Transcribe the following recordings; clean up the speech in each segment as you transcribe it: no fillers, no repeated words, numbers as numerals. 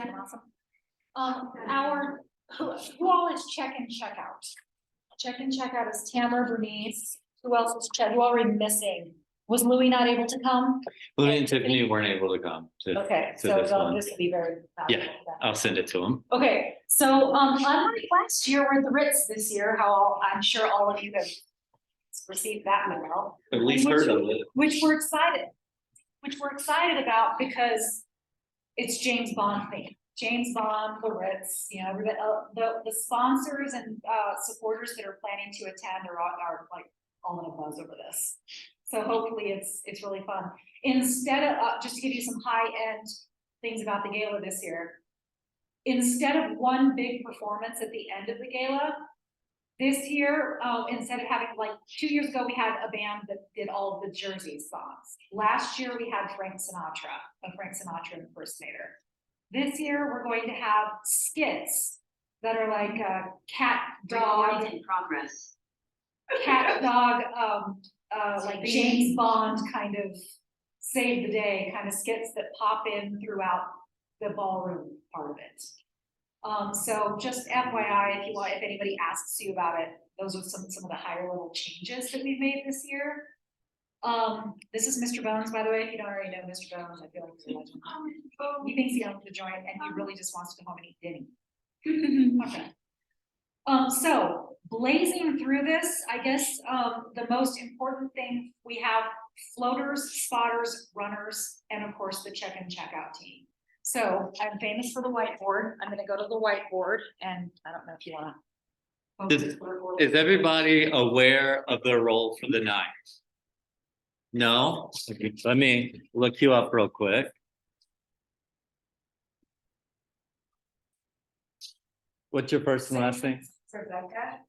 Awesome. Who all is check and check out? Check and check out is Tamara, Bernice. Who else is check? Who are we missing? Was Louis not able to come? Louis and Tiffany weren't able to come. Okay, to so this one. this will be very valuable. Yeah, I'll send it to them. Okay, so unlike last year, we're at the Ritz this year. I'm sure all of you have received that memo. At least heard of it. Which we're excited. About because it's James Bond theme. James Bond, the Ritz, you know, the sponsors and supporters that are planning to attend are like all in a buzz over this. So hopefully it's really fun. Instead of just to give you some high end things about the gala this year, instead of one big performance at the end of the gala, this year, instead of having, like 2 years ago, we had a band that did all of the Jersey songs. Last year, we had Frank Sinatra impersonator. This year, we're going to have skits that are like cat, dog, in progress. Cat, dog, like James Bond kind of save the day kind of skits that pop in throughout the ballroom part of it. So just FYI, if anybody asks you about it, those are some of the higher level changes that we've made this year. This is Mr. Bones, by the way. If you don't already know Mr. Bones, I feel like he's a legend. He thinks he owns the joint and he really just wants to go home and eat dinner. Okay. So blazing through this, I guess the most important thing, we have floaters, spotters, runners, and of course the check and check out team. So I'm famous for the whiteboard. I'm going to go to the whiteboard, and I don't know if you want to. Is everybody aware of their role for the night? No? Okay, let me look you up real quick. What's your first and last name? Rebecca.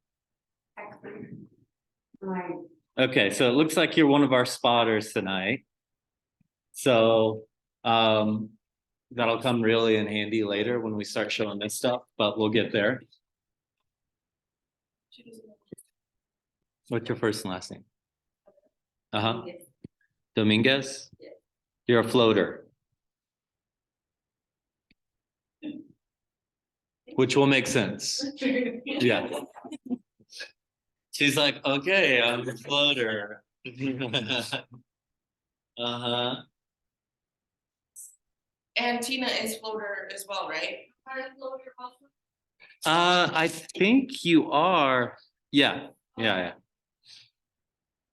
Okay, so it looks like you're one of our spotters tonight. So that'll come really in handy later when we start showing this stuff, but we'll get there. What's your first and last name? Dominguez? Yeah. You're a floater. Which will make sense. Yeah. She's like, okay, I'm the floater. And Tina is floater as well, right? I think you are. Yeah.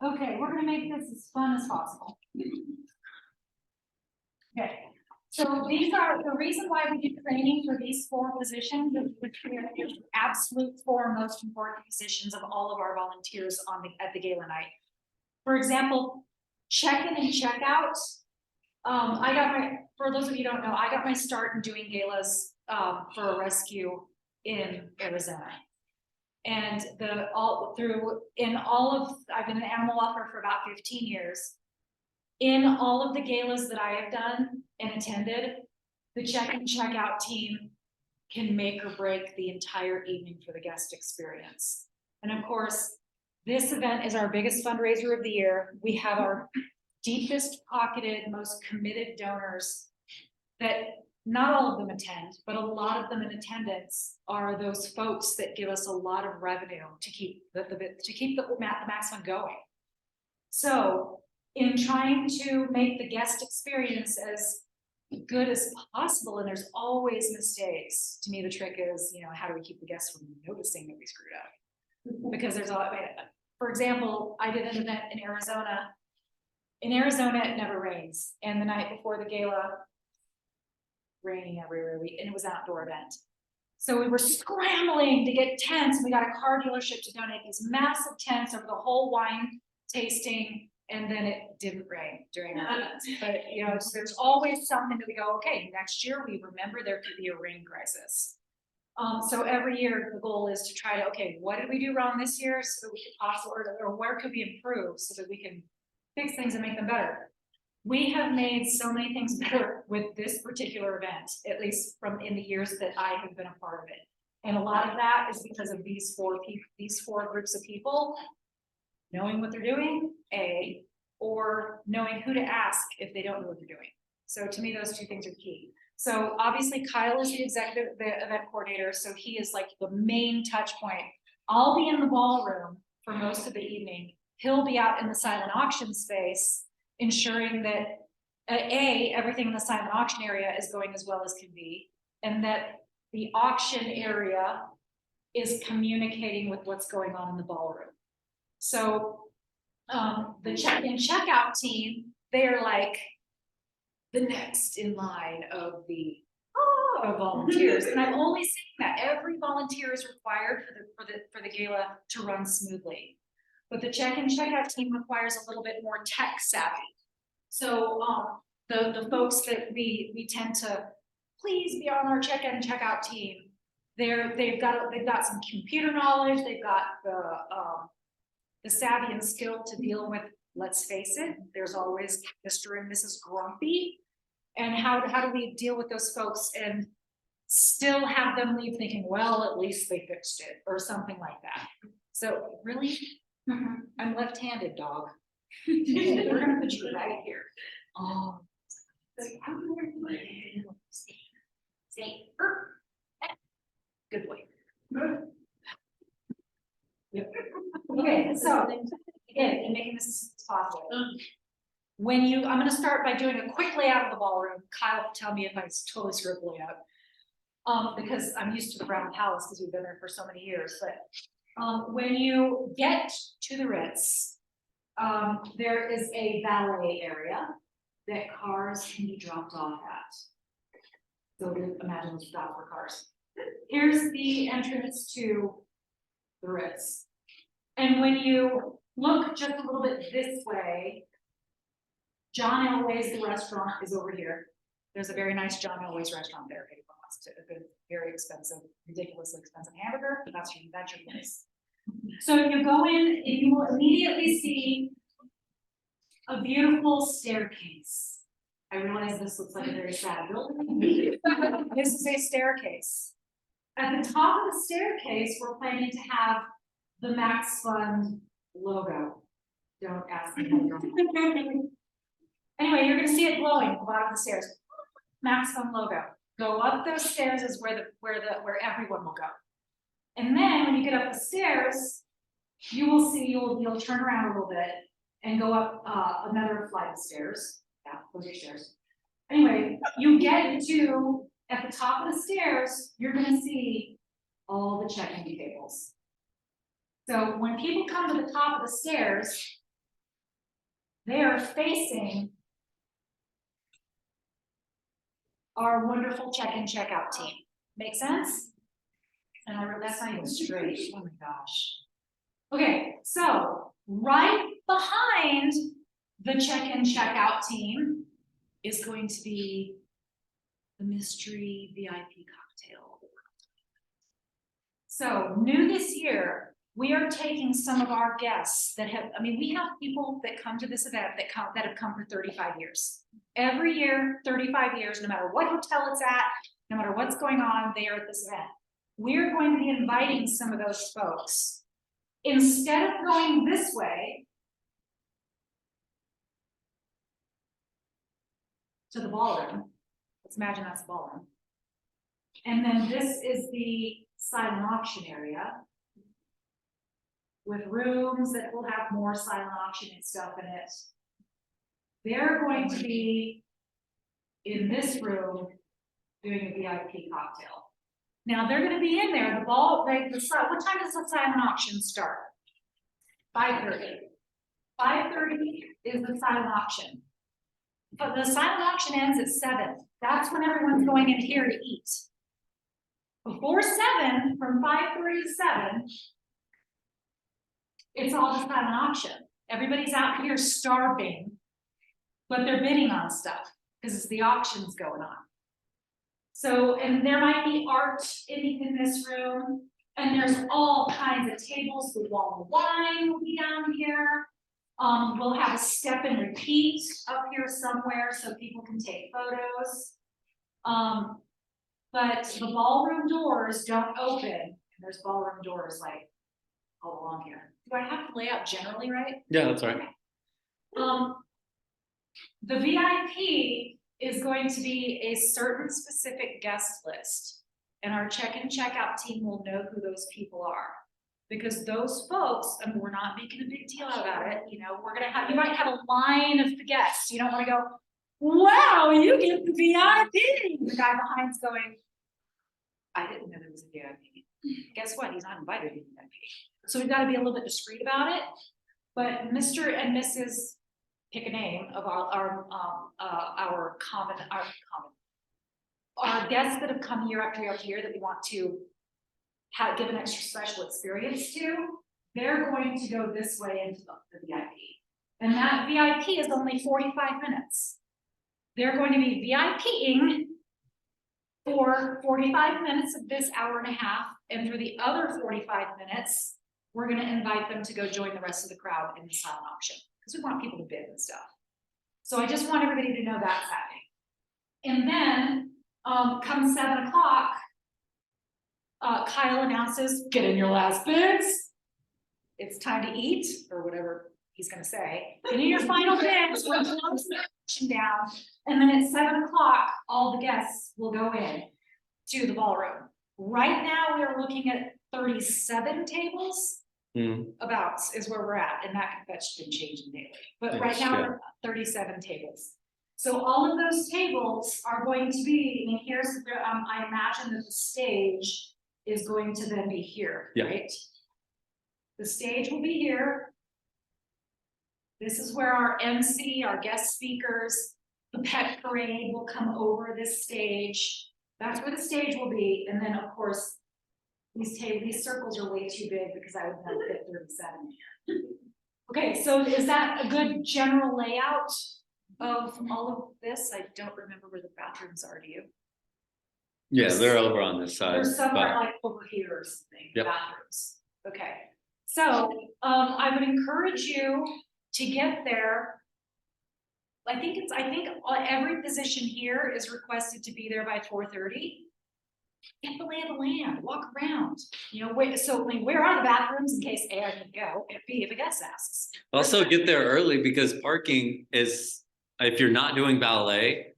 Okay, we're gonna make this as fun as possible. Okay, so these are the reason why we do training for these 4 positions, which are the absolute 4 most important positions of all of our volunteers at the gala night. For example, check-in and check-out. For those of you who don't know, I got my start in doing galas for a rescue in Arizona. And I've been an animal lover for about 15 years. In all of the galas that I have done and attended, the check and check out team can make or break the entire evening for the guest experience. And of course, this event is our biggest fundraiser of the year. We have our deepest pocketed, most committed donors that not all of them attend, but a lot of them in attendance are those folks that give us a lot of revenue to keep the maximum going. So in trying to make the guest experience as good as possible, and there's always mistakes. To me, the trick is, how do we keep the guests from noticing that we screwed up? Because there's for example, I did an event in Arizona. In Arizona, it never rains. And the night before the gala, raining everywhere, and it was an outdoor event. So we were scrambling to get tents, and we got a car dealership to donate these massive tents over the whole wine tasting, and then it didn't rain during our events. But so there's always something that we go, okay, next year we remember there could be a rain crisis. So every year the goal is to try to, okay, what did we do wrong this year so that we could possibly, or where could we improve so that we can fix things and make them better. We have made so many things better with this particular event, at least in the years that I have been a part of it. And a lot of that is because of these 4 groups of people knowing what they're doing, or knowing who to ask if they don't know what they're doing. So to me, those 2 things are key. So obviously Kyle is the event coordinator, so he is like the main touch point. I'll be in the ballroom for most of the evening. He'll be out in the silent auction space, ensuring that everything in the silent auction area is going as well as can be, and that the auction area is communicating with what's going on in the ballroom. So the check-in checkout team, they're like the next in line of the volunteers. And I'm only saying that every volunteer is required for the gala to run smoothly. But the check-in checkout team requires a little bit more tech savvy. So the folks that we tend to please be on our check-in checkout team, they've got some computer knowledge, they've got the savvy and skill to deal with, let's face it, there's always Mr. and Mrs. Grumpy. And how do we deal with those folks and still have them leave thinking, well, at least they fixed it, or something like that. So really, I'm left-handed, dog. We're gonna put you right here. Oh. Say, good boy. Okay, so again, in making this possible. When I'm gonna start by doing a quick layout of the ballroom. Kyle, tell me if I totally screwed the layout. Because I'm used to the Brown Palace because we've been there for so many years. But when you get to the Ritz, there is a valet area that cars can be dropped off at. So imagine the stop for cars. Here's the entrance to the Ritz. And when you look just a little bit this way, John Elway's, the restaurant, is over here. There's a very nice John Elway's restaurant there. If anyone wants to, a very expensive, ridiculously expensive hamburger, but that's your place. So you go in and you will immediately see a beautiful staircase. I realize this looks like a very sad building. This is a staircase. At the top of the staircase, we're planning to have the Max Fund logo. Don't ask me how to go. Anyway, you're gonna see it glowing at the bottom of the stairs. Max Fund logo. Go up those stairs is where everyone will go. And then when you get up the stairs, you will see you'll turn around a little bit and go up another flight of stairs. Yeah, those are stairs. Anyway, you get to at the top of the stairs, you're gonna see all the check-in tables. So when people come to the top of the stairs, they are facing our wonderful check-in checkout team. Make sense? And that's not even straight. Oh my gosh. Okay, so right behind the check-in checkout team is going to be the mystery VIP cocktail. So new this year, we are taking some of our guests that have, we have people that come to this event that have come for 35 years. Every year, 35 years, no matter what hotel it's at, no matter what's going on, they are at this event. We're going to be inviting some of those folks. Instead of going this way to the ballroom, let's imagine that's the ballroom. And then this is the silent auction area with rooms that will have more silent auction and stuff in it. They're going to be in this room doing a VIP cocktail. Now they're going to be in there. What time does the silent auction start? 5:30. 5:30 is the silent auction. But the silent auction ends at 7. That's when everyone's going in here to eat. Before 7, from 5:30 to 7, it's all the silent auction. Everybody's out here starving, but they're bidding on stuff because it's the auctions going on. So, and there might be art in this room, and there's all kinds of tables. The wall of wine will be down here. We'll have a step and repeat up here somewhere so people can take photos. But the ballroom doors don't open, and there's ballroom doors like all along here. Do I have to lay out generally right? Yeah, that's right. The VIP is going to be a certain specific guest list. And our check-in, check-out team will know who those people are. Because those folks, and we're not making a big deal about it, you know, we're gonna have, you might have a line of the guests. You don't wanna go, wow, you get the VIP. The guy behind's going, I didn't know there was a VIP. Guess what? He's not invited to the VIP. So we've gotta be a little bit discreet about it. But Mr. and Mrs. pick a name of our guests that have come year after year after year that we want to give an extra special experience to, they're going to go this way into the VIP. And that VIP is only 45 minutes. They're going to be VIPing for 45 minutes of this hour and a half, and for the other 45 minutes, we're gonna invite them to go join the rest of the crowd in the silent auction, because we want people to bid and stuff. So I just want everybody to know that's happening. And then, come 7 o'clock, Kyle announces, get in your last bids. It's time to eat, or whatever he's gonna say. Get in your final bids, we're closing the auction down. And then at 7 o'clock, all the guests will go in to the ballroom. Right now, we are looking at 37 tables. About is where we're at, and that's been changing daily. But right now, we're at 37 tables. So all of those tables are going to be, I mean, here's, I imagine that the stage is going to then be here, right? The stage will be here. This is where our MC, our guest speakers, the pet parade will come over this stage. That's where the stage will be. And then, of course, these circles are way too big because I would not fit 37 here. Okay, so is that a good general layout of all of this? I don't remember where the bathrooms are, do you? Yeah, they're over on this side. They're somewhere like over here or something, Yep. bathrooms. Okay, so I would encourage you to get there. I think every position here is requested to be there by 4:30. Get the lay of the land, walk around, you know, where are the bathrooms in case A, I need to go, and B, if a guest asks. Also get there early because parking is, if you're not doing ballet,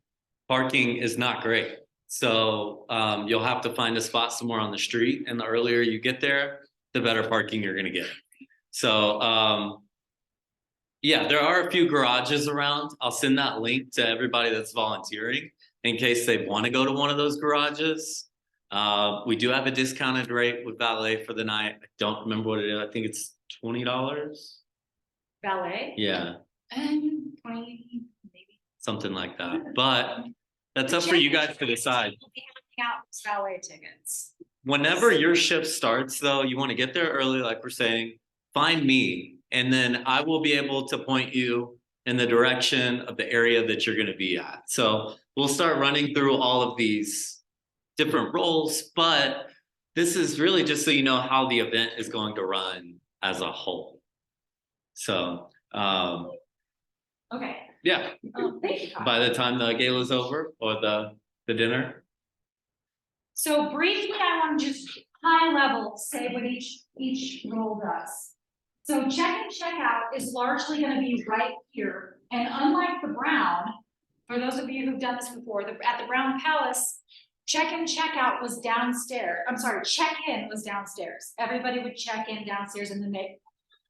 parking is not great. So you'll have to find a spot somewhere on the street, and the earlier you get there, the better parking you're gonna get. So yeah, there are a few garages around. I'll send that link to everybody that's volunteering in case they want to go to one of those garages. We do have a discounted rate with valet for the night. I don't remember what it is. I think it's $20. Ballet? Yeah. 20, maybe. Something like that. But that's up for you guys to decide. We'll be handing out ballet tickets. Whenever your shift starts, though, you want to get there early, like we're saying, find me, and then I will be able to point you in the direction of the area that you're going to be at. So we'll start running through all of these different roles, but this is really just so you know how the event is going to run as a whole. So Okay. yeah, Thank you, Kyle. by the time the gala's over or the dinner. So briefly, I want to just high level say what each role does. So check-in, check-out is largely going to be right here. And unlike the Brown, for those of you who've done this before, at the Brown Palace, check-in, check-out was downstairs. I'm sorry, check-in was downstairs. Everybody would check in downstairs and then they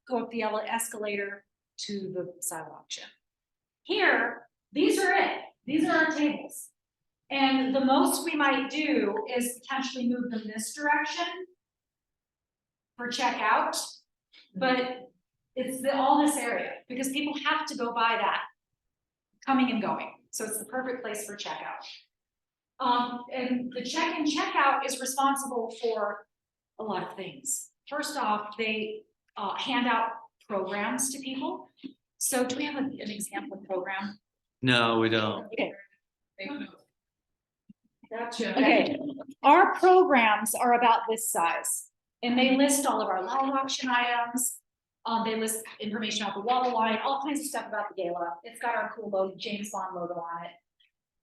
go up the escalator to the silent auction. Here, these are it. These are our tables. And the most we might do is potentially move them this direction for checkout, but it's all this area because people have to go by that coming and going. So it's the perfect place for checkout. And the check-in, checkout is responsible for a lot of things. First off, they hand out programs to people. So do we have an example program? No, we don't. Okay. Gotcha. Okay, our programs are about this size, and they list all of our live auction items. They list information about the wall line, all kinds of stuff about the gala. It's got our cool logo, James Bond logo on it.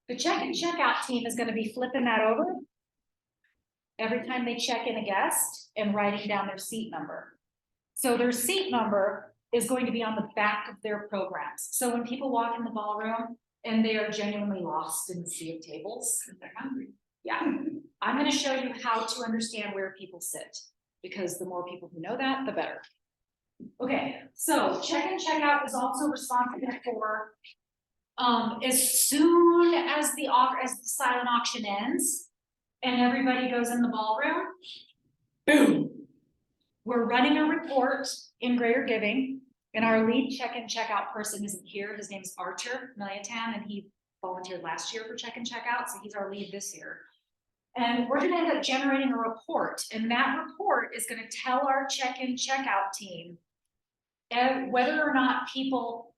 The check-in checkout team is going to be flipping that over every time they check in a guest and writing down their seat number. So their seat number is going to be on the back of their programs. So when people walk in the ballroom, and they are genuinely lost in the sea of tables. They're hungry. Yeah, I'm gonna show you how to understand where people sit, because the more people who know that, the better. Okay, so check-in, check-out is also responsible for, as soon as the silent auction ends and everybody goes in the ballroom, boom. We're running a report in Greater Giving, and our lead check-in, check-out person isn't here. His name's Archer Miliatan, and he volunteered last year for check-in, check-out, so he's our lead this year. And we're gonna end up generating a report, and that report is gonna tell our check-in, check-out team whether or not people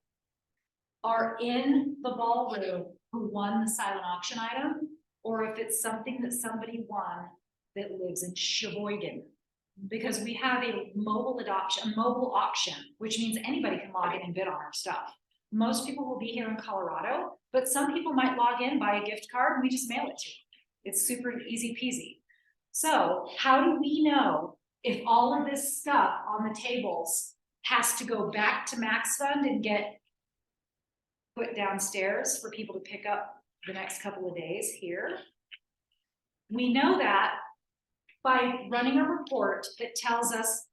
are in the ballroom who won the silent auction item, or if it's something that somebody won that lives in Sheboygan. Because we have a mobile auction, which means anybody can log in and bid on our stuff. Most people will be here in Colorado, but some people might log in, buy a gift card, and we just mail it to them. It's super easy peasy. So how do we know if all of this stuff on the tables has to go back to Max Fund and get put downstairs for people to pick up the next couple of days here? We know that by running a report that tells us,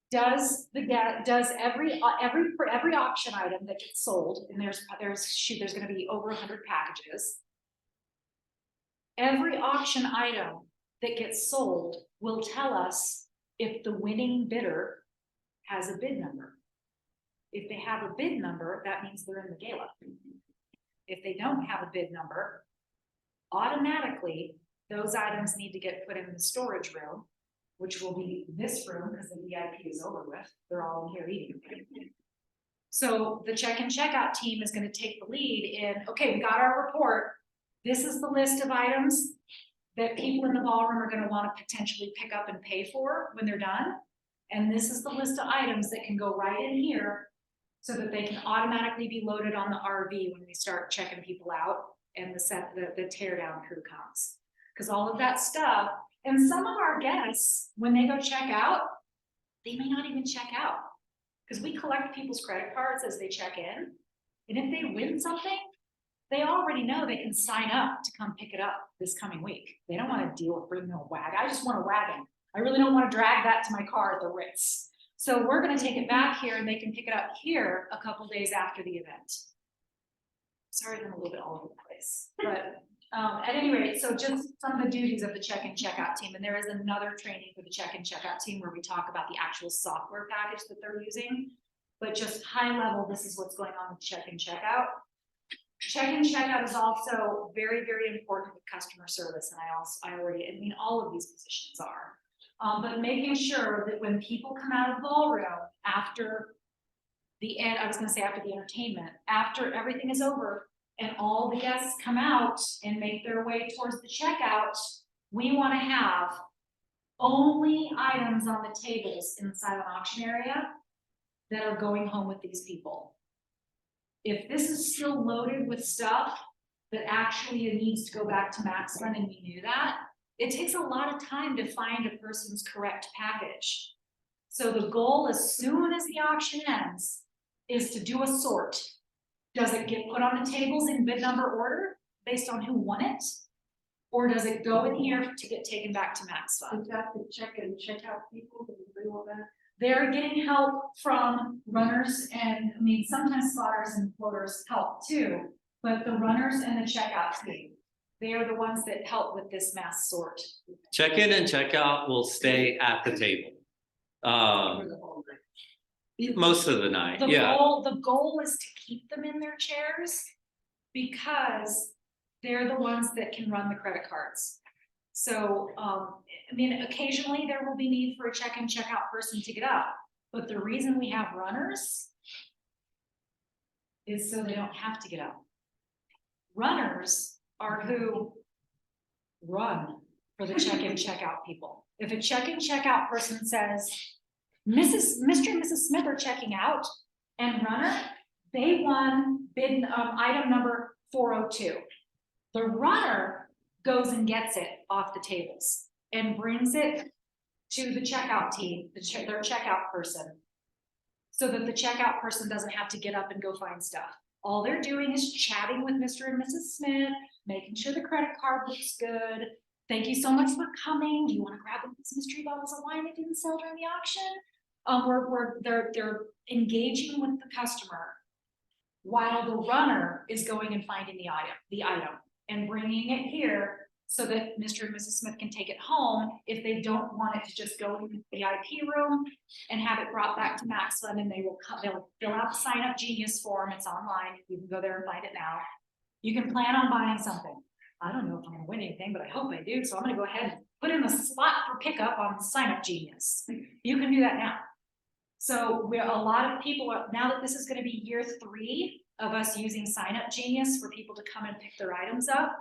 does every auction item that gets sold, and there's going to be over 100 packages. Every auction item that gets sold will tell us if the winning bidder has a bid number. If they have a bid number, that means they're in the gala. If they don't have a bid number, automatically those items need to get put in the storage room, which will be this room because the VIP is over with. They're all in here eating. So the check-in, check-out team is going to take the lead in, okay, we got our report. This is the list of items that people in the ballroom are going to want to potentially pick up and pay for when they're done. And this is the list of items that can go right in here so that they can automatically be loaded on the RV when we start checking people out and the tear down crew comes. Because all of that stuff, and some of our guests, when they go check out, they may not even check out. Because we collect people's credit cards as they check in. And if they win something, they already know they can sign up to come pick it up this coming week. They don't want to deal with bringing a wagon. I just want a wagon. I really don't want to drag that to my car at the Ritz. So we're going to take it back here and they can pick it up here a couple days after the event. Sorry, I'm a little bit all over the place, but at any rate, so just some of the duties of the check-in, check-out team. And there is another training for the check-in, check-out team where we talk about the actual software package that they're using, but just high level, this is what's going on with check-in, check-out. Check-in, check-out is also very, very important with customer service. And I mean, all of these positions are. But making sure that when people come out of the ballroom after the end, I was going to say after the entertainment, after everything is over and all the guests come out and make their way towards the checkout, we want to have only items on the tables in the silent auction area that are going home with these people. If this is still loaded with stuff that actually needs to go back to Max Fund, and we knew that, it takes a lot of time to find a person's correct package. So the goal, as soon as the auction ends, is to do a sort. Does it get put on the tables in bid number order based on who won it? Or does it go in here to get taken back to Max Fund? Is that the check-in, check-out people that do all that? They're getting help from runners and, I mean, sometimes spotters and floaters help too, but the runners and the checkout team, they are the ones that help with this mass sort. Check-in and check-out will stay at the table. Most of the night, yeah. The goal is to keep them in their chairs because they're the ones that can run the credit cards. So, I mean, occasionally there will be need for a check-in, check-out person to get up, but the reason we have runners is so they don't have to get up. Runners are who run for the check-in, check-out people. If a check-in, check-out person says, Mr. and Mrs. Smith are checking out, and runner, they won bid item number 402. The runner goes and gets it off the tables and brings it to the checkout team, their checkout person, so that the checkout person doesn't have to get up and go find stuff. All they're doing is chatting with Mr. and Mrs. Smith, making sure the credit card looks good. Thank you so much for coming. Do you want to grab one of these mystery bottles of wine that didn't sell during the auction? They're engaging with the customer while the runner is going and finding the item and bringing it here so that Mr. and Mrs. Smith can take it home if they don't want it to just go in the VIP room and have it brought back to Maxland, and they'll fill out the sign up genius form. It's online. You can go there and find it now. You can plan on buying something. I don't know if I'm gonna win anything, but I hope I do. So I'm gonna go ahead and put in the slot for pickup on sign up genius. You can do that now. So a lot of people are, now that this is gonna be year 3 of us using sign up genius for people to come and pick their items up,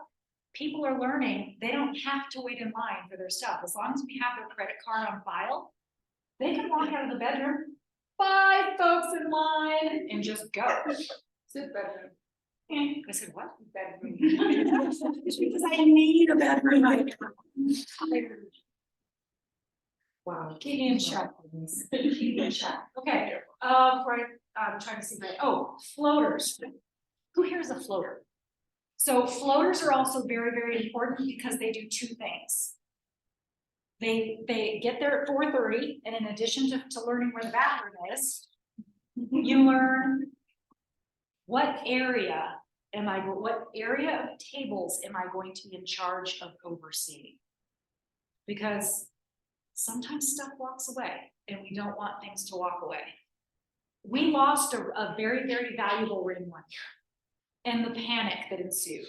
people are learning they don't have to wait in line for their stuff. As long as we have their credit card on file, they can walk out of the bedroom, 5 folks in line, and just go. Sit bedroom. I said, what? Bedroom. It's because I need a bedroom right now. Wow. Keep me in check, please. Keep me in check. Okay, right, I'm trying to see, right, oh, floaters. Who here is a floater? So floaters are also very, very important because they do 2 things. They get there at 4:30, and in addition to learning where the bathroom is, you learn what area of tables am I going to be in charge of overseeing? Because sometimes stuff walks away and we don't want things to walk away. We lost a very, very valuable ring one year, and the panic that ensued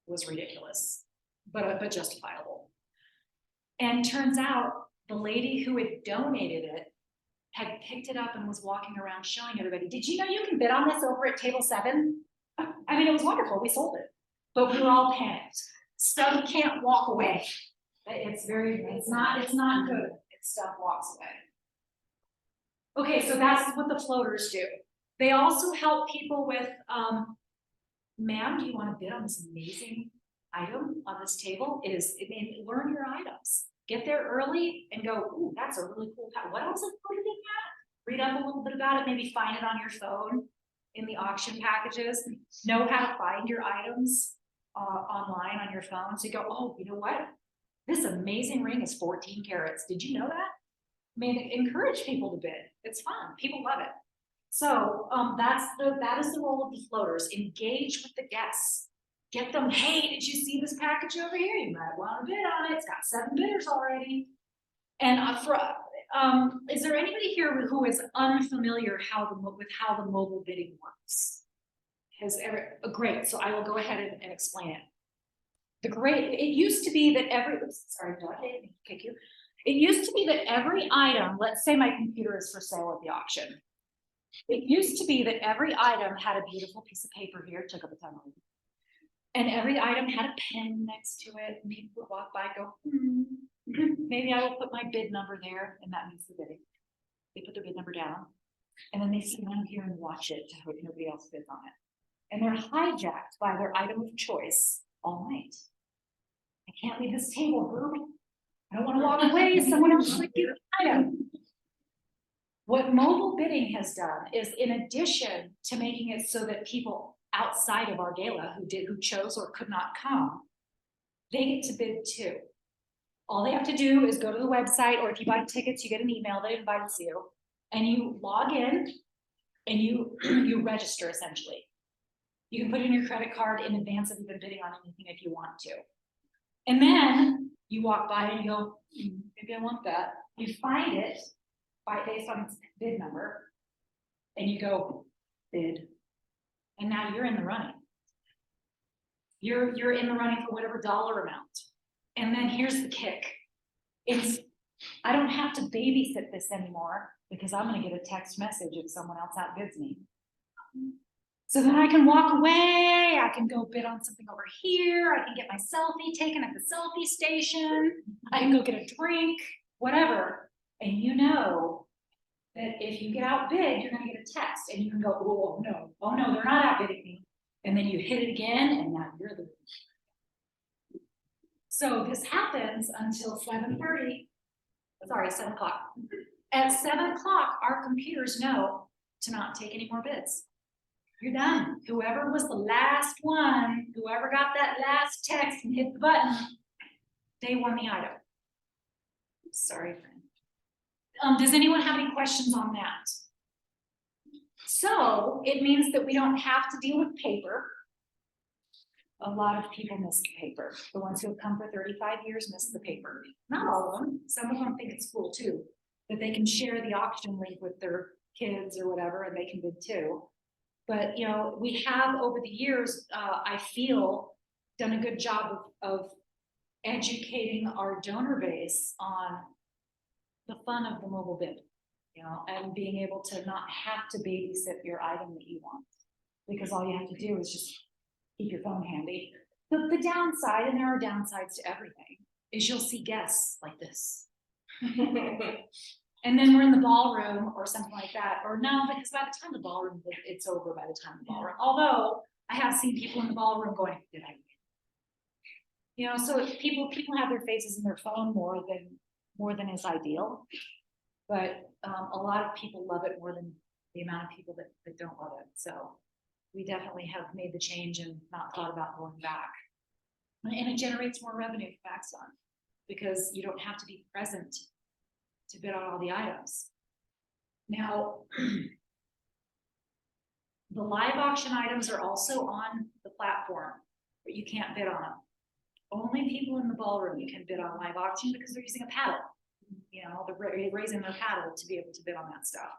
was ridiculous, but justifiable. And turns out the lady who had donated it had picked it up and was walking around showing everybody, did you know you can bid on this over at table 7? I mean, it was wonderful, we sold it, but we were all panicked. Stuff can't walk away. It's not good if stuff walks away. Okay, so that's what the floaters do. They also help people with, ma'am, do you want to bid on this amazing item on this table? Learn your items. Get there early and go, ooh, that's a really cool pack. What else is included in that? Read up a little bit about it, maybe find it on your phone in the auction packages. Know how to find your items online on your phone. So you go, oh, you know what? This amazing ring is 14 carats. Did you know that? I mean, encourage people to bid. It's fun. People love it. So that is the role of the floaters. Engage with the guests. Get them, hey, did you see this package over here? You might want to bid on it. It's got 7 bidders already. And is there anybody here who is unfamiliar with how the mobile bidding works? Great, so I will go ahead and explain it. It used to be that It used to be that every item, let's say my computer is for sale at the auction. It used to be that every item had a beautiful piece of paper here, took up a ton of room. And every item had a pen next to it, and people would walk by and go, maybe I will put my bid number there, and that means the bidding. They put their bid number down, and then they sit down here and watch it to hope nobody else bids on it. And they're hijacked by their item of choice all night. I can't leave this table, Herb. I don't want to walk away. Someone else might get an item. What mobile bidding has done is, in addition to making it so that people outside of our gala who chose or could not come, they get to bid too. All they have to do is go to the website, or if you buy tickets, you get an email that invites you, and you log in and you register essentially. You can put in your credit card in advance of even bidding on anything if you want to. And then you walk by and you go, maybe I want that. You find it based on its bid number, and you go bid. And now you're in the running. You're in the running for whatever dollar amount. And then here's the kick. I don't have to babysit this anymore, because I'm gonna get a text message if someone else outbids me. So then I can walk away, I can go bid on something over here, I can get my selfie taken at the selfie station, I can go get a drink, whatever. And you know that if you get outbid, you're gonna get a text, and you can go, oh no, they're not outbidding me. And then you hit it again, and now you're the. So this happens until 7:30, sorry, 7 o'clock. At 7 o'clock, our computers know to not take any more bids. You're done. Whoever was the last one, whoever got that last text and hit the button, they won the item. Sorry, friend. Does anyone have any questions on that? So it means that we don't have to deal with paper. A lot of people miss the paper. The ones who have come for 35 years miss the paper. Not all of them. Some of them think it's cool too, that they can share the auction link with their kids or whatever, and they can bid too. But, you know, we have over the years, I feel, done a good job of educating our donor base on the fun of the mobile bid, you know, and being able to not have to babysit your item that you want, because all you have to do is just keep your phone handy. The downside, and there are downsides to everything, is you'll see guests like this. And then we're in the ballroom or something like that, or no, because by the time the ballroom, it's over by the time the ballroom. Although I have seen people in the ballroom going, did I win? You know, so people have their faces in their phone more than is ideal. But a lot of people love it more than the amount of people that don't love it. So we definitely have made the change and not thought about going back. And it generates more revenue for Baxon because you don't have to be present to bid on all the items. Now, the live auction items are also on the platform, but you can't bid on them. Only people in the ballroom can bid on live auction because they're using a paddle. You know, they're raising their paddle to be able to bid on that stuff.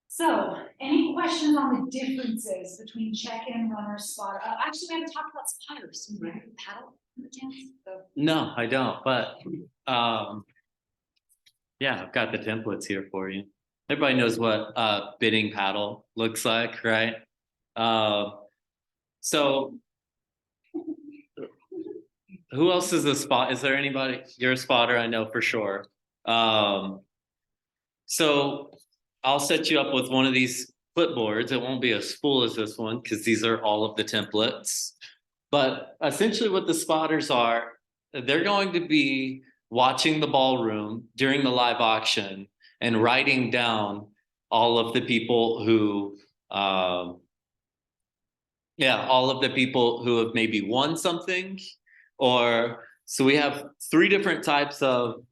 So, any questions on the differences between check-in, runner, spotter? Actually, we haven't talked about spotters. Do you have a paddle in the chance? So. No, I don't, but yeah, I've got the templates here for you. Everybody knows what bidding paddle looks like, right? So who else is a spot? Is there anybody? You're a spotter, I know for sure. So I'll set you up with one of these clipboards. It won't be as full as this one because these are all of the templates. But essentially what the spotters are, they're going to be watching the ballroom during the live auction and writing down all of the people who, all of the people who have maybe won something, or so we have 3 different types of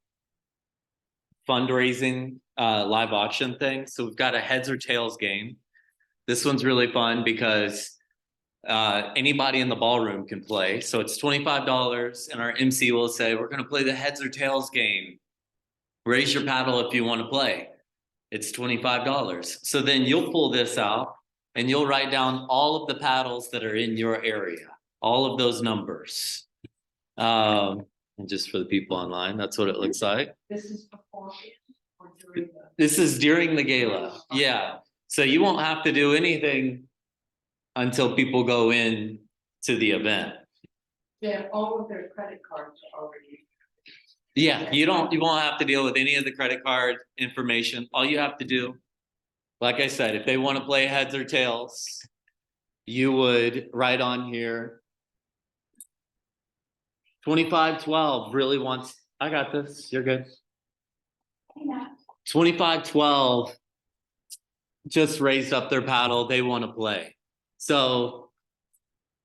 fundraising live auction things. So we've got a heads or tails game. This one's really fun because anybody in the ballroom can play. So it's $25 and our MC will say, we're going to play the heads or tails game. Raise your paddle if you want to play. It's $25. So then you'll pull this out and you'll write down all of the paddles that are in your area, all of those numbers. And just for the people online, that's what it looks like. This is before or during the. This is during the gala. Yeah. So you won't have to do anything until people go in to the event. Yeah, all of their credit cards are already. Yeah, you won't have to deal with any of the credit card information. All you have to do, like I said, if they want to play heads or tails, you would write on here 2512 really wants, I got this, you're good. 2512 just raised up their paddle, they want to play. So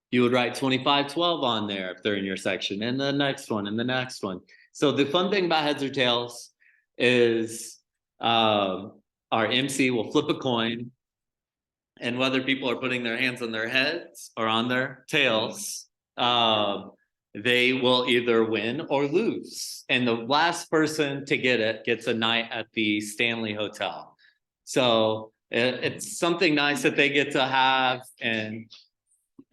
you would write 2512 on there if they're in your section, and the next one, and the next one. So the fun thing about heads or tails is our MC will flip a coin, and whether people are putting their hands on their heads or on their tails, they will either win or lose. And the last person to get it gets a night at the Stanley Hotel. So it's something nice that they get to have, and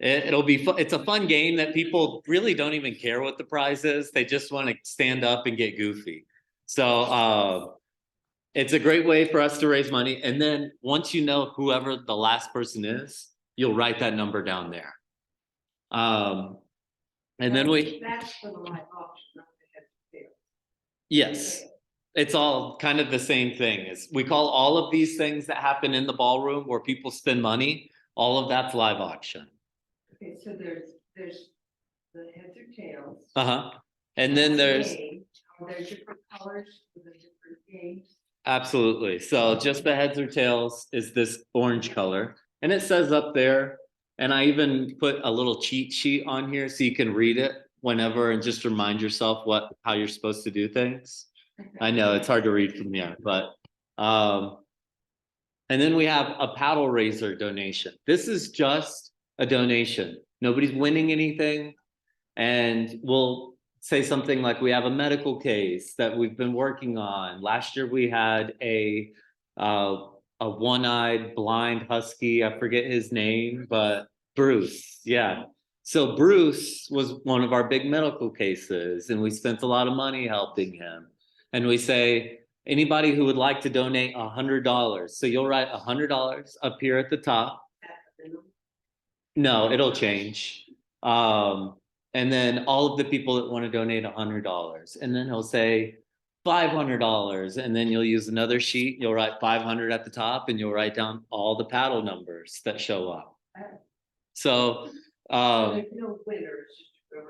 it'll be fun. It's a fun game that people really don't even care what the prize is. They just want to stand up and get goofy. So it's a great way for us to raise money. And then once you know whoever the last person is, you'll write that number down there. And then That's for the live auction, not the head to tail. yes, it's all kind of the same thing. Is we call all of these things that happen in the ballroom where people spend money, all of that's live auction. Okay, so there's the heads or tails. And then there's different colors for the different games. absolutely. So just the heads or tails is this orange color. And it says up there, and I even put a little cheat sheet on here so you can read it whenever and just remind yourself how you're supposed to do things. I know it's hard to read from here, but and then we have a paddle raiser donation. This is just a donation. Nobody's winning anything. And we'll say something like we have a medical case that we've been working on. Last year we had a one-eyed blind husky. I forget his name, but Bruce. Yeah. So Bruce was one of our big medical cases, and we spent a lot of money helping him. And we say, anybody who would like to donate $100. So you'll write $100 up here at the top. No, it'll change. And then all of the people that want to donate $100, and then he'll say $500, and then you'll use another sheet. You'll write 500 at the top, and you'll write down all the paddle numbers that show up. So There's no winners.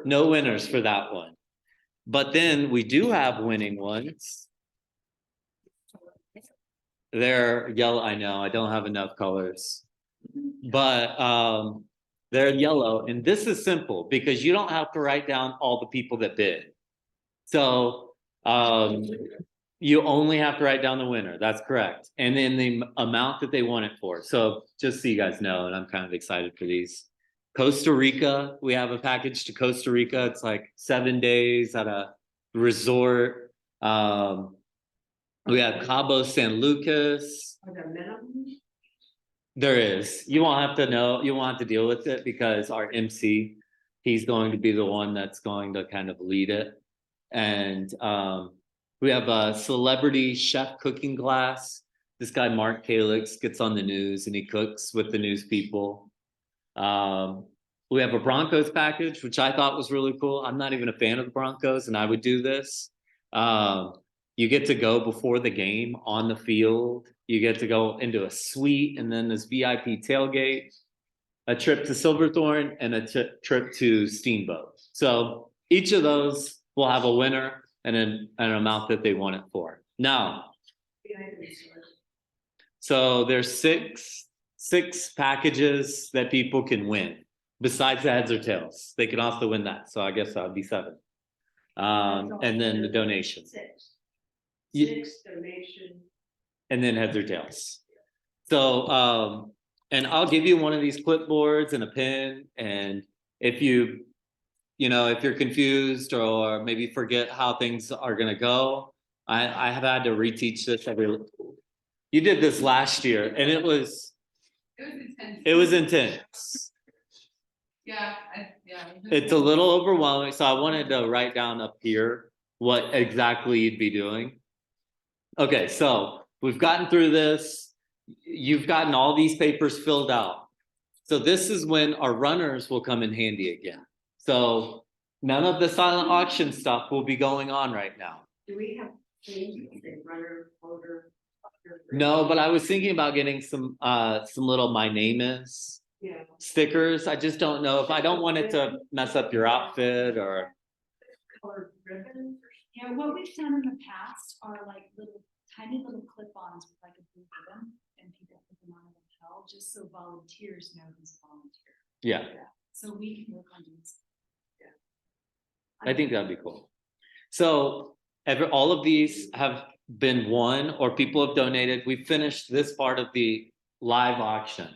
no winners for that one. But then we do have winning ones. They're yellow. I know I don't have enough colors, but they're yellow. And this is simple because you don't have to write down all the people that bid. So you only have to write down the winner. That's correct. And then the amount that they want it for. So just so you guys know, and I'm kind of excited for these. Costa Rica, we have a package to Costa Rica. It's like 7 days at a resort. We have Cabo San Lucas. Are there minimums? There is. You won't have to know, you won't have to deal with it because our MC, he's going to be the one that's going to kind of lead it. And we have a celebrity chef cooking class. This guy, Mark Calix, gets on the news and he cooks with the news people. We have a Broncos package, which I thought was really cool. I'm not even a fan of the Broncos, and I would do this. You get to go before the game on the field. You get to go into a suite and then this VIP tailgate, a trip to Silverthorne, and a trip to Steamboat. So each of those will have a winner and an amount that they want it for. Now, so there's six packages that people can win besides the heads or tails. They can also win that. So I guess that would be 7. And then the donation. Six donation. And then heads or tails. So, and I'll give you one of these clipboards and a pen. And if you're confused or maybe forget how things are going to go, I have had to reteach this you did this last year and it was intense. Yeah, It's a little overwhelming. So I wanted to write down up here what exactly you'd be doing. Okay, so we've gotten through this. You've gotten all these papers filled out. So this is when our runners will come in handy again. So none of the silent auction stuff will be going on right now. Do we have things, runner, voter? No, but I was thinking about getting some little my name is stickers. I just don't know if I don't want it to mess up your outfit or. Colored ribbons? Yeah, what we've done in the past are like tiny little clip-ons with like a blue ribbon, and people put them on a lapel just so volunteers know who's a volunteer. Yeah. So we can work on doing this. I think that'd be cool. So all of these have been won or people have donated. We finished this part of the live auction.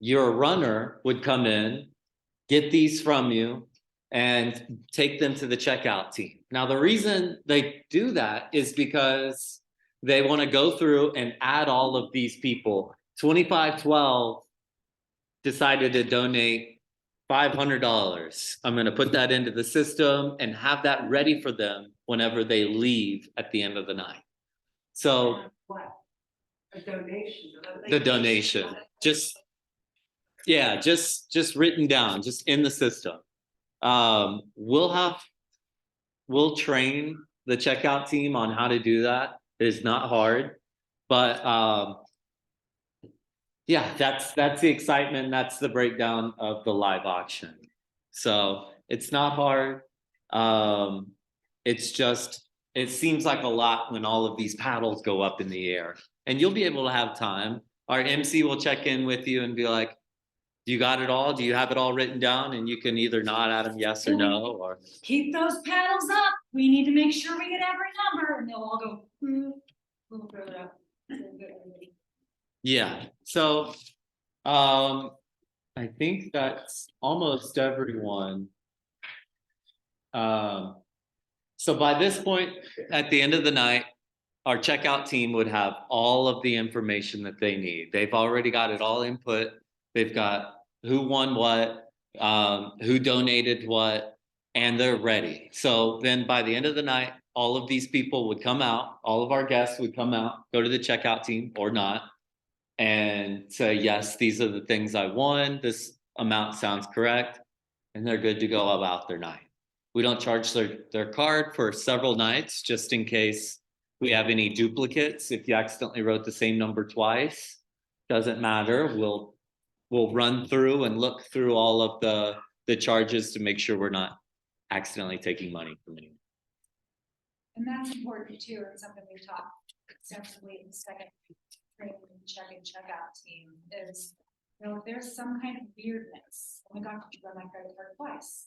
Your runner would come in, get these from you, and take them to the checkout team. Now, the reason they do that is because they want to go through and add all of these people. 2512 decided to donate $500. I'm going to put that into the system and have that ready for them whenever they leave at the end of the night. So what? A donation. the donation, just written down, just in the system. We'll train the checkout team on how to do that. It's not hard, but yeah, that's the excitement. That's the breakdown of the live auction. So it's not hard. It's just, it seems like a lot when all of these paddles go up in the air, and you'll be able to have time our MC will check in with you and be like, do you got it all? Do you have it all written down? And you can either nod at them yes or no, or Keep those paddles up. We need to make sure we get every number, and they'll all go, a little further up. yeah. So, I think that's almost everyone. So by this point, at the end of the night, our checkout team would have all of the information that they need. They've already got it all input. They've got who won what, who donated what, and they're ready. So then by the end of the night, all of these people would come out, all of our guests would come out, go to the checkout team or not, and say, yes, these are the things I won. This amount sounds correct. And they're good to go about their night. We don't charge their card for several nights, just in case we have any duplicates. If you accidentally wrote the same number twice, doesn't matter. We'll run through and look through all of the charges to make sure we're not accidentally taking money from anyone. And that's important too, and something we've talked extensively in the second training and checkout team is, you know, if there's some kind of weirdness, oh my God, did you run my credit card twice?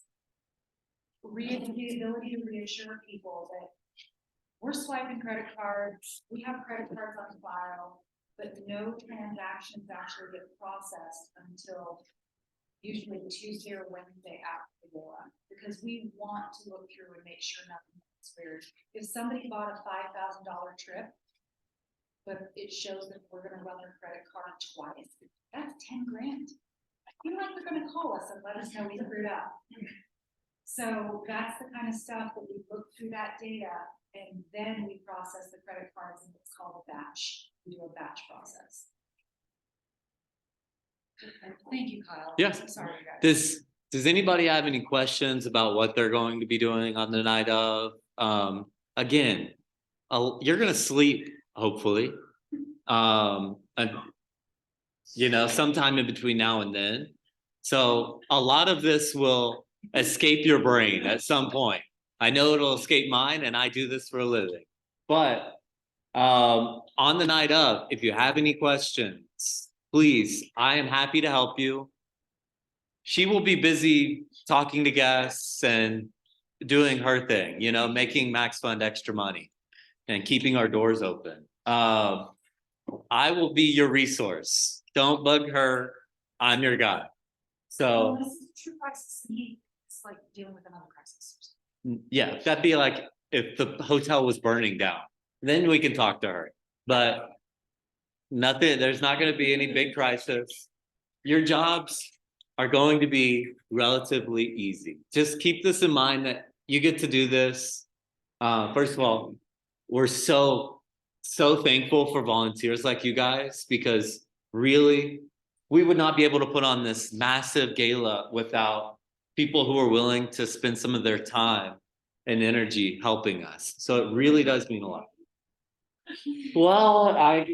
The ability to reassure people that we're swiping credit cards, we have credit cards on file, but no transactions actually get processed until usually Tuesday or Wednesday after the gala, because we want to look through and make sure nothing is weird. If somebody bought a $5,000 trip, but it shows that we're gonna run their credit card twice, that's 10 grand. I feel like they're gonna call us and let us know we screwed up. So that's the kind of stuff that we look through that data, and then we process the credit cards, and it's called a batch. We do a batch process. Thank you, Kyle. Yeah. I'm so sorry, you guys. Does anybody have any questions about what they're going to be doing on the night of? Again, you're gonna sleep, hopefully. And you know, sometime in between now and then. So a lot of this will escape your brain at some point. I know it'll escape mine, and I do this for a living. But on the night of, if you have any questions, please, I am happy to help you. She will be busy talking to guests and doing her thing, you know, making Max Fund extra money and keeping our doors open. I will be your resource. Don't bug her. I'm your guy. So This is a true crisis, and it's like dealing with another crisis. yeah, that'd be like if the hotel was burning down, then we can talk to her. But nothing, there's not going to be any big crisis. Your jobs are going to be relatively easy. Just keep this in mind that you get to do this. First of all, we're so thankful for volunteers like you guys, because really, we would not be able to put on this massive gala without people who are willing to spend some of their time and energy helping us. So it really does mean a lot. Well, I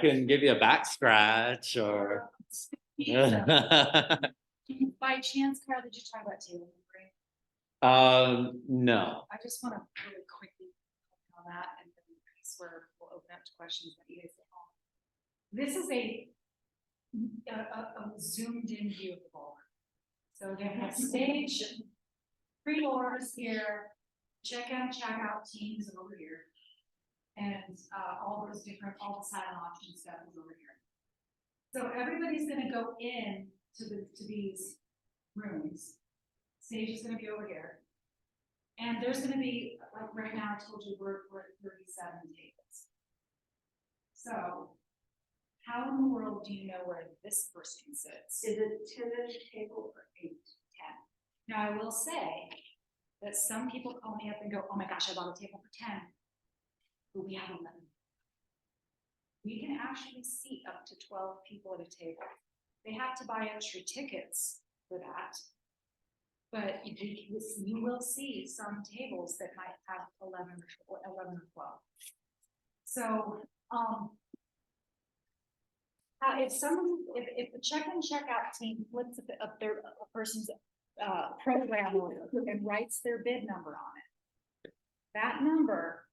can give you a back scratch or. By chance, Carl, did you talk about table No. I just want to really quickly comment on that, and then I swear we'll open up to questions that you guys have. This is a zoomed in view of the ballroom. So again, have stage, 3 doors here, checkout teams over here, and all those different, all the silent option stuff is over here. So everybody's going to go in to these rooms. Stage is going to be over here, and there's going to be, like right now, I told you we're at 37 tables. So how in the world do you know where this person sits? Is it 10-inch table or 8? 10. Now I will say that some people call me up and go, oh my gosh, I bought a table for 10, but we have 11. We can actually seat up to 12 people at a table. They have to buy extra tickets for that. But you will see some tables that might have 11 or 12. So, if the check-in checkout team flips up a person's program and writes their bid number on it, that number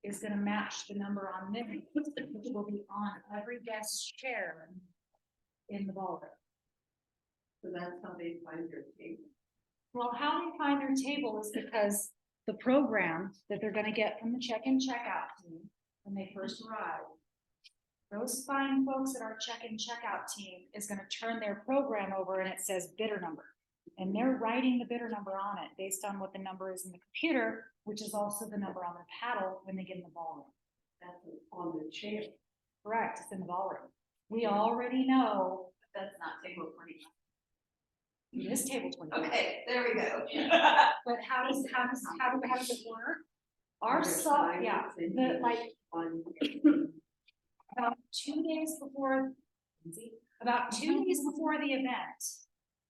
is gonna match the number on there, which will be on every guest's chair in the ballroom. So that's how they find your table. Well, how they find their table is because the program that they're gonna get from the check-in checkout team when they first arrive. Those fine folks at our check-in checkout team is gonna turn their program over and it says bidder number. And they're writing the bidder number on it based on what the number is in the computer, which is also the number on their paddle when they get in the ballroom. That's on the chair. Correct, it's in the ballroom. We already know That's not table 25. it is table 20. Okay, there we go. But how does it work? Our There's soft, signs yeah, and the like on- about 2 days before, about 2 days before the event,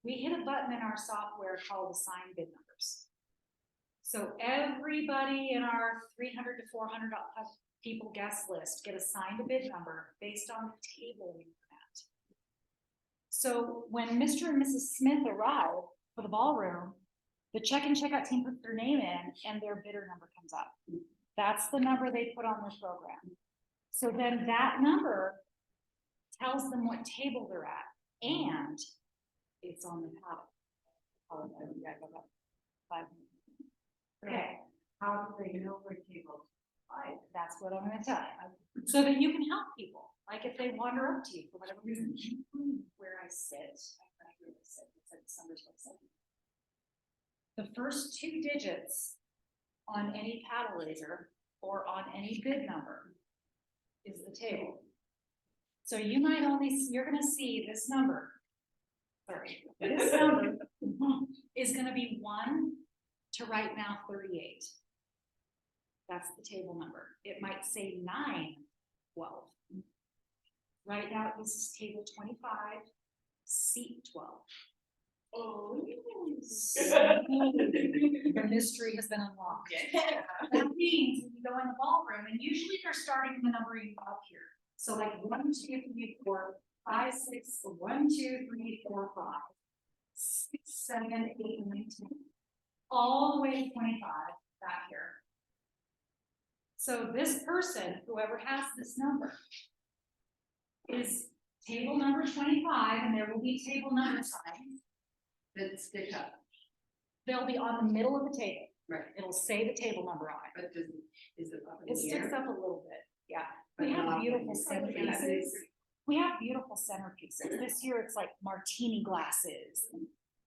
we hit a button in our software called assign bid numbers. So everybody in our 300 to 400 people guest list get assigned a bid number based on the table we were at. So when Mr. and Mrs. Smith arrive for the ballroom, the check-in checkout team puts their name in and their bidder number comes up. That's the number they put on their program. So then that number tells them what table they're at and it's on the paddle. Okay, How do they know where table? that's what I'm gonna tell you. So that you can help people, like if they wander up to you for whatever reason, where I sit, it's at December 22nd. The first 2 digits on any paddle raiser or on any bid number is the table. So you might you're gonna see this number. Sorry, this number is gonna be 1 to right now 38. That's the table number. It might say 912. Right now, this is table 25, seat 12. Oh. The mystery has been unlocked. That means when you go in the ballroom, and usually they're starting the numbering up here. So like 1, 2, 3, 4, 5, 6, 1, 2, 3, 4, 5, 6, 7, 8, 9, 10. All the way to 25 back here. So this person, whoever has this number, is table number 25, and there will be table number signs. That stick up, They'll be on the middle of the table. right, It'll say the table number on it. but is it up in It the sticks air? up a little bit, yeah. But We have not beautiful like- centerpieces. We have beautiful centerpieces. This year it's like martini glasses.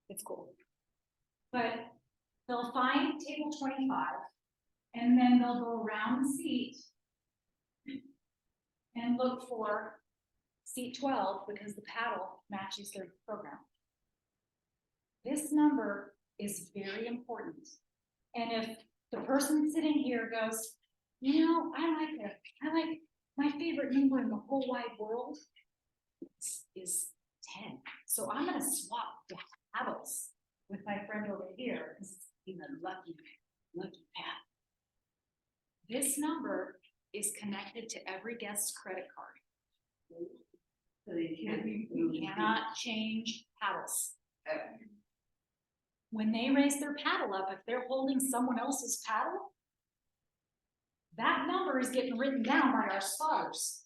It's cool. But they'll find table 25 and then they'll go around the seat and look for seat 12 because the paddle matches their program. This number is very important. And if the person sitting here goes, you know, I like my favorite number in the whole wide world is 10. So I'm gonna swap the paddles with my friend over here because it's in a lucky path. This number is connected to every guest's credit card. So they can't be You moved. cannot change paddles. Okay. When they raise their paddle up, if they're holding someone else's paddle, that number is getting written down by our spotters.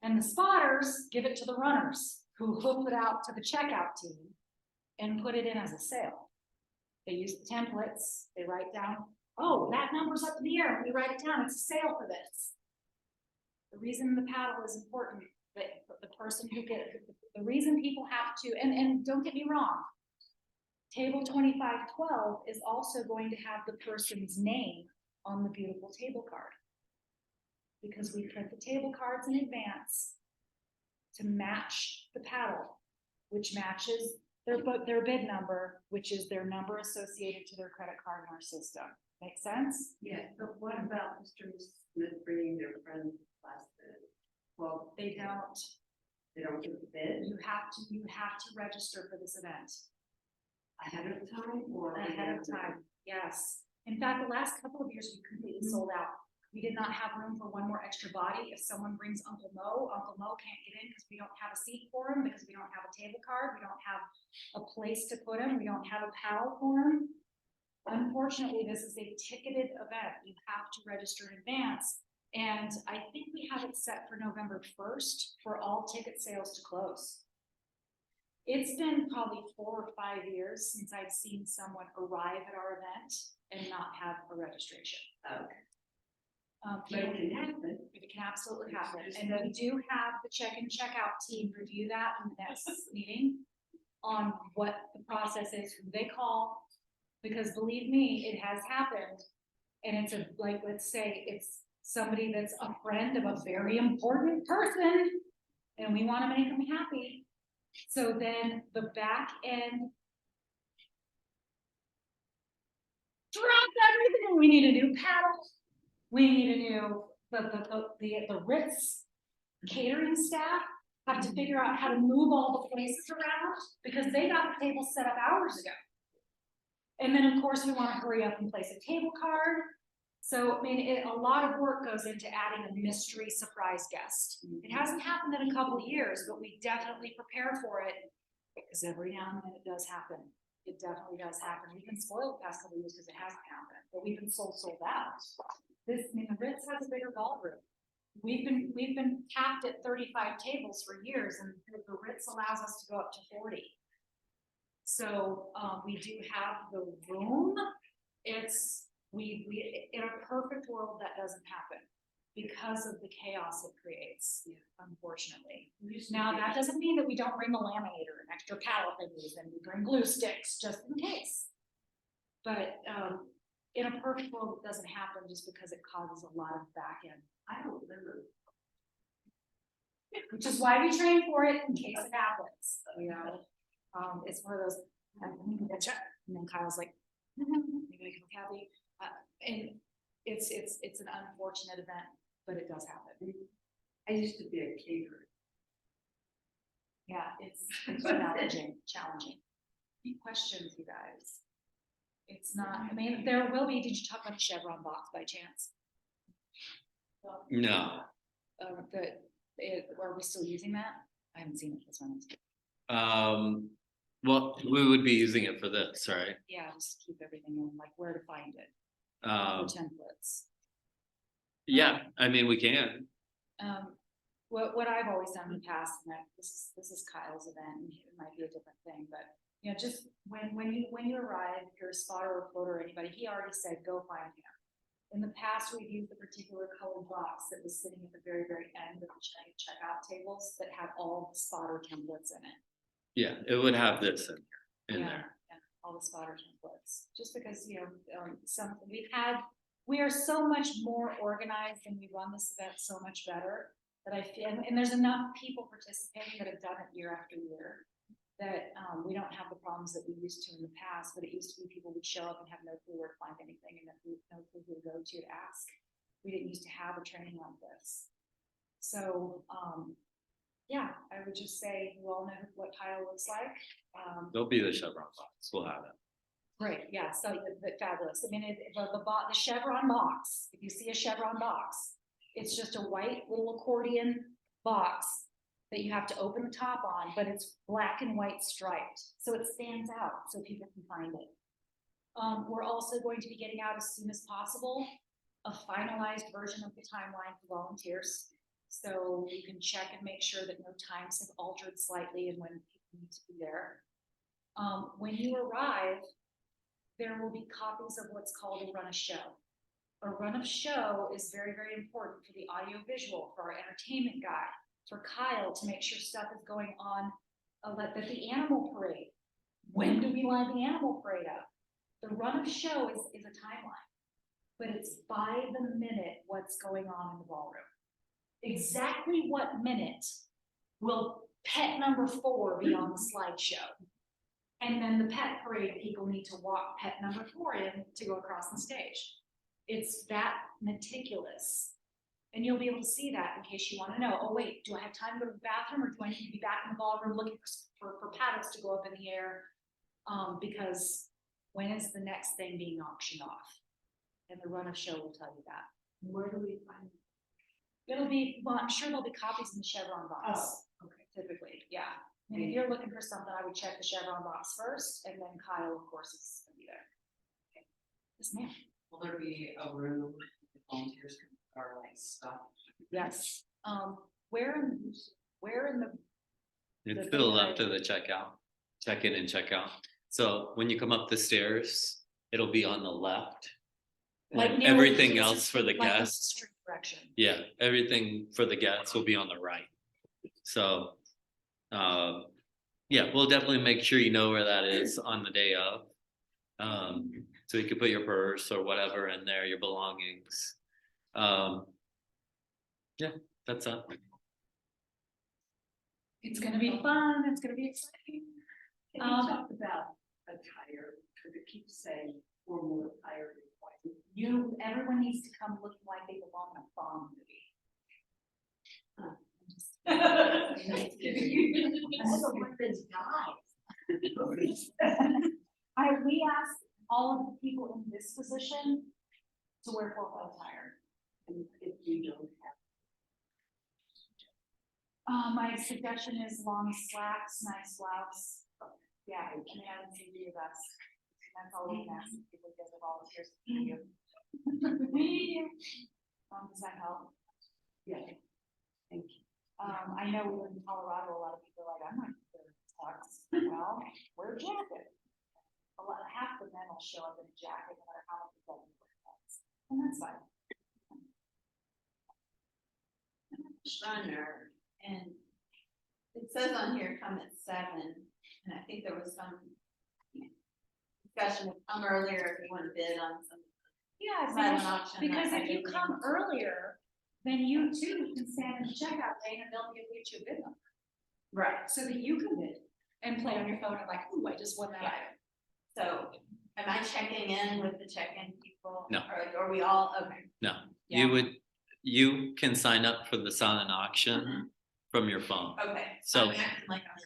And the spotters give it to the runners who hook it out to the checkout team and put it in as a sale. They use the templates, they write down, oh, that number's up in the air, we write it down, it's a sale for this. The reason the paddle is important, that the person who the reason people have to, and don't get me wrong, table 2512 is also going to have the person's name on the beautiful table card. Because we print the table cards in advance to match the paddle, which matches their bid number, which is their number associated to their credit card in our system. Make sense? Yeah, but what about Mr. and Mrs. Smith bringing their friends last bid? Well, They don't. they don't get the bid You have to register for this event ahead of time or? ahead of time. Yes. In fact, the last couple of years we completely sold out. We did not have room for one more extra body. If someone brings Uncle Mo can't get in because we don't have a seat for him, because we don't have a table card, we don't have a place to put him, we don't have a paddle for him. Unfortunately, unfortunately, this is a ticketed event. You have to register in advance. And I think we have it set for November 1st for all ticket sales to close. It's been probably 4 or 5 years since I've seen someone arrive at our event and not have a registration. Okay. But But it can happen. it can absolutely happen. And we do have the check and check out team review that in the next meeting on what the process is, who they call, because believe me, it has happened. And it's like, let's say it's somebody that's a friend of a very important person and we want to make them happy. So then the back end dropped everything. We need a new paddle. We need a new, the Ritz catering staff have to figure out how to move all the places around because they got the table set up hours ago. And then of course we want to hurry up and place a table card. So, I mean, a lot of work goes into adding a mystery surprise guest. It hasn't happened in a couple of years, but we definitely prepare for it because every now and then it does happen. It definitely does happen. We've been spoiled the past couple of years because it hasn't happened, but we've been sold out. I mean, the Ritz has a bigger ballroom. We've been capped at 35 tables for years, and the Ritz allows us to go up to 40. So we do have the room. It's we in a perfect world that doesn't happen because of the chaos it creates, unfortunately. Now that doesn't mean that we don't bring a laminator and extra palette thingies and we bring glue sticks just in case. But in a perfect world, it doesn't happen just because it causes a lot of back end. I don't remember. Which is why we train for it in case it happens. Yeah. It's one of those, and then Kyle's like, maybe I can happy. And it's an unfortunate event, but it does happen. I used to be a caterer. Yeah, it's challenging. Any questions, you guys? It's not, I mean, there will be, did you talk about the Chevron box by chance? No. Are we still using that? I haven't seen it this one. Well, we would be using it for this, right? Yeah, just keep everything in, like where to find it, Um, the templates. yeah, I mean, we can. What I've always done in the past, and this is Kyle's event, and it might be a different thing, but you know, just when you arrive, if you're a spotter or a floater or anybody, he already said, go find him. In the past, we've used a particular colored box that was sitting at the very, very end of the checkout tables that had all the spotter templates in it. Yeah, it would have this in Yeah, there. yeah, all the spotter templates, just because, you know, we are so much more organized and we run this event so much better that I feel, and there's enough people participating that have done it year after year that we don't have the problems that we used to in the past, but it used to be people would show up and have no clue where to find anything and no clue who to go to ask. We didn't used to have a training like this. So, yeah, I would just say you all know what Kyle looks like. There'll be the Chevron box. We'll have it. Great, yeah, so fabulous. I mean, the Chevron box, if you see a Chevron box, it's just a white little accordion box that you have to open the top on, but it's black and white striped, so it stands out so people can find it. We're also going to be getting out as soon as possible a finalized version of the timeline for volunteers. So you can check and make sure that no times have altered slightly and when people need to be there. When you arrive, there will be copies of what's called a run of show. A run of show is very, very important for the audio visual, for our entertainment guy, for Kyle to make sure stuff is going on, that the animal parade. When do we line the animal parade up? The run of show is a timeline, but it's by the minute what's going on in the ballroom. Exactly what minute will pet number 4 be on the slideshow? And then the pet parade people need to walk pet number 4 in to go across the stage. It's that meticulous. And you'll be able to see that in case you want to know, oh wait, do I have time to go to the bathroom or do I need to be back in the ballroom looking for paddles to go up in the air? Because when is the next thing being auctioned off? And the run of show will tell you that. Where do we find it? It'll be, well, I'm sure there'll be copies in the Chevron box. Oh, okay. Typically, yeah. I mean, if you're looking for something, I would check the Chevron box first, and then Kyle, of course, is going to be there. Yes, ma'am. Will there be a room if volunteers are like stuff? Yes, where in the, It's The to the big left red- of the checkout, check in and check out. So when you come up the stairs, it'll be on the left. like And near everything the- else for the like guests, street direction? yeah, everything for the guests will be on the right. So, yeah, we'll definitely make sure you know where that is on the day of. So you can put your purse or whatever in there, your belongings. Yeah, that's up. It's gonna be fun, it's gonna be exciting. Can you talk about attire, because it keeps saying formal attire required. Everyone needs to come looking like they belong in a Bond movie. We asked all of the people in this position to wear formal attire. And if you don't have. My suggestion is long slacks, nice blouse. Yeah, and they haven't seen you of us. That's all we can ask people because of volunteers. We need you. Does that help? Yeah. Thank you. I know we live in Colorado, a lot of people are like, I'm not wearing tux. Well, wear a jacket. Half the men will show up in a jacket, no matter how much they wear tux. And that's fine. Runner, and it says on here, come at 7, and I think there was some discussion of come earlier if you want to bid on some Yeah, silent auction. because that if you type of come thing. earlier, then you too can stand in the checkout lane and they'll give you a bid number. Right, So that you can bid and play on your phone and like, ooh, I just won that item. so am I checking in with the check-in people? No. Or like, are we all, okay, No, Yeah. you can sign up for the silent auction from your phone. okay. So- I'm acting like I'm.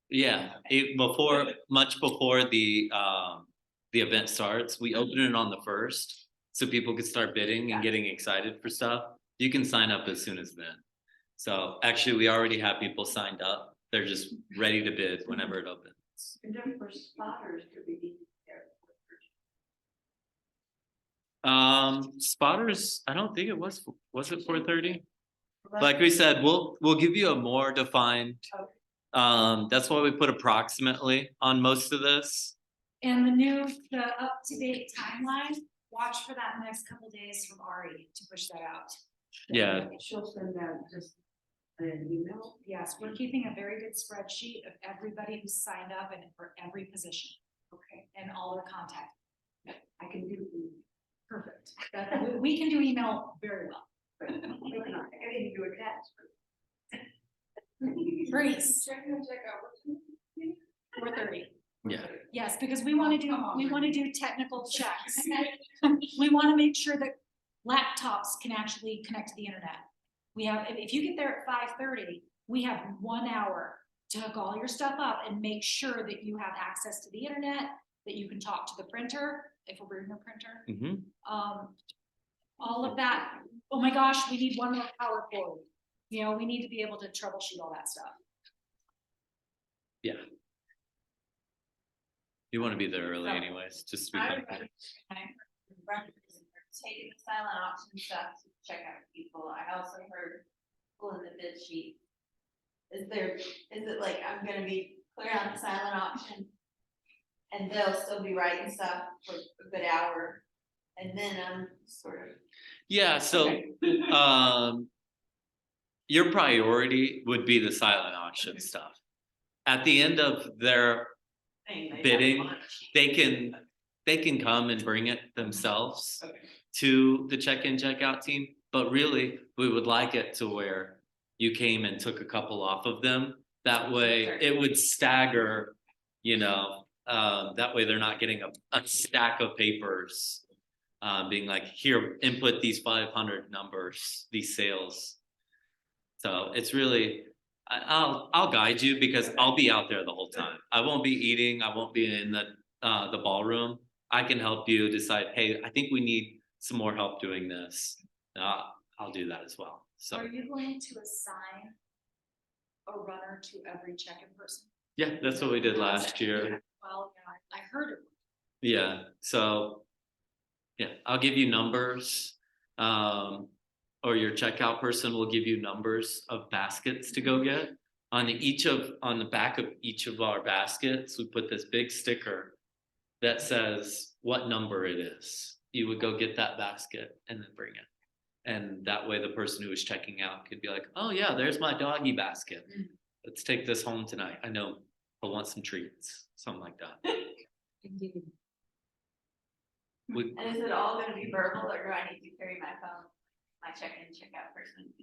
Yeah, much before the event starts, we open it on the 1st, so people can start bidding and getting excited for stuff. You can sign up as soon as then. So actually, we already have people signed up. They're just ready to bid whenever it opens. And then for spotters, do we need there? Spotters, I don't think it was it 4:30? Like we said, we'll give you a more defined. That's why we put approximately on most of this. And the up-to-date timeline, watch for that in the next couple days from Ari to push that out. Yeah, She'll send out just an email. Yes, we're keeping a very good spreadsheet of everybody who's signed up and for every position. Okay. And all their contact. I can do. Perfect. We can do email very well. I can do a text. Grace, Check in, check out. 4:30. yeah. Yes, because we want to do technical checks. We want to make sure that laptops can actually connect to the internet. We have, if you get there at 5:30, we have 1 hour to hook all your stuff up and make sure that you have access to the internet, that you can talk to the printer, if we're bringing a printer. Mhm. All of that. Oh my gosh, we need one more power cord. You know, we need to be able to troubleshoot all that stuff. Yeah. You want to be there early anyways, just to be I comfortable. remember taking the silent auction stuff to check out people. I also heard pulling the bid sheet. Is it like I'm gonna be clear on the silent auction? And they'll still be writing stuff for a good hour, and then I'm sort of. Yeah, so, your priority would be the silent auction stuff. At the end of their thing, they have bidding, lunch. they can come and bring it themselves Okay. to the check-in, check-out team. But really, we would like it to where you came and took a couple off of them. That way Sure. it would stagger, that way they're not getting a stack of papers. Being like, here, input these 500 numbers, these sales. So it's really, I'll guide you because I'll be out there the whole time. I won't be eating, I won't be in the ballroom. I can help you decide, hey, I think we need some more help doing this. I'll do that as well. So, Are you going to assign a runner to every check-in person? yeah, that's what we did last year. Well, yeah, I heard it. Yeah, so Yeah, I'll give you numbers. Or your checkout person will give you numbers of baskets to go get. On the back of each of our baskets, we put this big sticker that says what number it is. You would go get that basket and then bring it. And that way the person who is checking out could be like, oh yeah, there's my doggy basket. Let's take this home tonight. I know I want some treats, something like that. We- And is it all gonna be verbal, or do I need to carry my phone, my check-in, check-out person?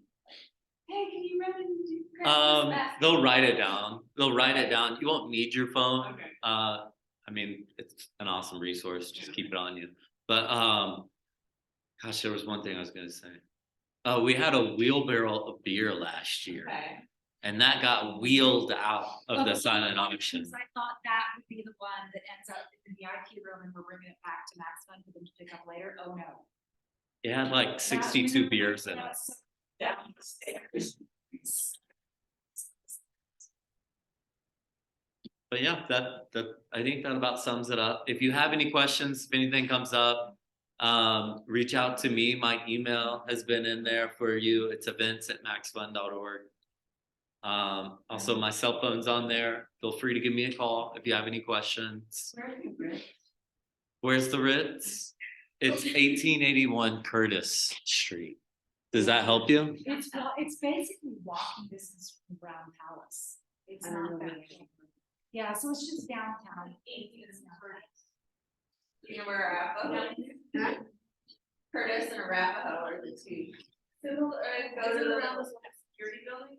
Hey, can you run and do? grab this basket?" They'll write it down. They'll write it down. You won't need your phone. Okay. I mean, it's an awesome resource. Just keep it on you. But gosh, there was one thing I was gonna say. We had a wheelbarrow of beer last year, Okay, and that got wheeled out of the Okay, silent auction. because I thought that would be the one that ends up in the VIP room and we're bringing it back to Max Fun for them to pick up later. Oh, no. It had like 62 beers in it. That's- Downstairs. But yeah, that I think that about sums it up. If you have any questions, if anything comes up, reach out to me. My email has been in there for you. It's events@maxfun.org. Also my cell phone's on there. Feel free to give me a call if you have any questions. Where are you, Rick? Where's the Ritz? It's 1881 Curtis Street. Does that help you? It's basically walking distance from Brown Palace. It's I don't not know that. where it is. Yeah, so it's just downtown. you know where Arapahoe is? Huh? Curtis and Arapahoe are the two. Go to around the security building?